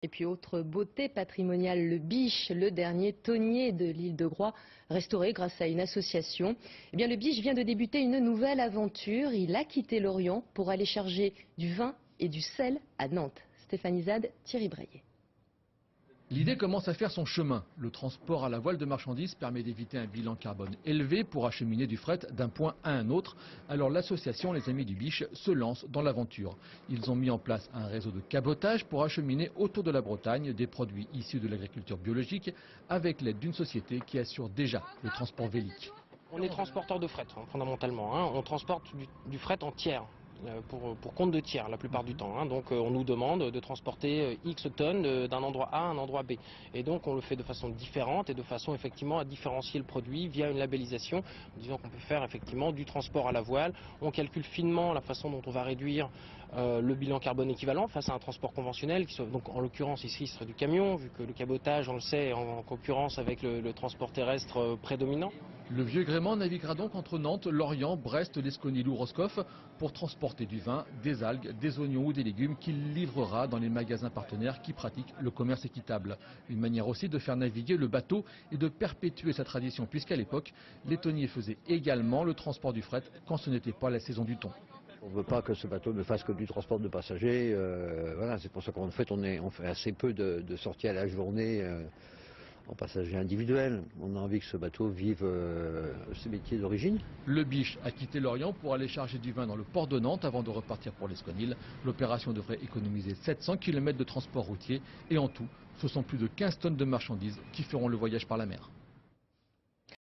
Et puis autre beauté patrimoniale, le Biche, le dernier tonnier de l'île de Groix, restauré grâce à une association. Eh bien, le Biche vient de débuter une nouvelle aventure. Il a quitté l'Orient pour aller charger du vin et du sel à Nantes. Stéphanie Zad, Thierry Breillet. L'idée commence à faire son chemin. Le transport à la voile de marchandises permet d'éviter un bilan carbone élevé pour acheminer du fret d'un point à un autre. Alors l'association Les Amis du Biche se lance dans l'aventure. Ils ont mis en place un réseau de cabotage pour acheminer autour de la Bretagne des produits issus de l'agriculture biologique avec l'aide d'une société qui assure déjà le transport vélique. On est transporteur de fret, fondamentalement. On transporte du fret en tiers. Pour compte de tiers la plupart du temps. Donc on nous demande de transporter X tonnes d'un endroit A à un endroit B. Et donc on le fait de façon différente et de façon effectivement à différencier le produit via une labellisation, en disant qu'on peut faire effectivement du transport à la voile. On calcule finement la façon dont on va réduire le bilan carbone équivalent face à un transport conventionnel, donc en l'occurrence ici ce serait du camion, vu que le cabotage, on le sait, est en concurrence avec le transport terrestre prédominant. Le vieux gréement naviguera donc entre Nantes, Lorient, Brest, l'Esconil ou Roscoff pour transporter du vin, des algues, des oignons ou des légumes qu'il livrera dans les magasins partenaires qui pratiquent le commerce équitable. Une manière aussi de faire naviguer le bateau et de perpétuer sa tradition puisqu'à l'époque, les tonniers faisaient également le transport du fret quand ce n'était pas la saison du thon. On ne veut pas que ce bateau ne fasse que du transport de passagers. Voilà, c'est pour ça qu'en fait on fait assez peu de sorties à la journée en passagers individuels. On a envie que ce bateau vive ses métiers d'origine. Le Biche a quitté l'Orient pour aller charger du vin dans le port de Nantes avant de repartir pour l'Esconil. L'opération devrait économiser 700 km de transport routier et en tout, ce sont plus de 15 tonnes de marchandises qui feront le voyage par la mer.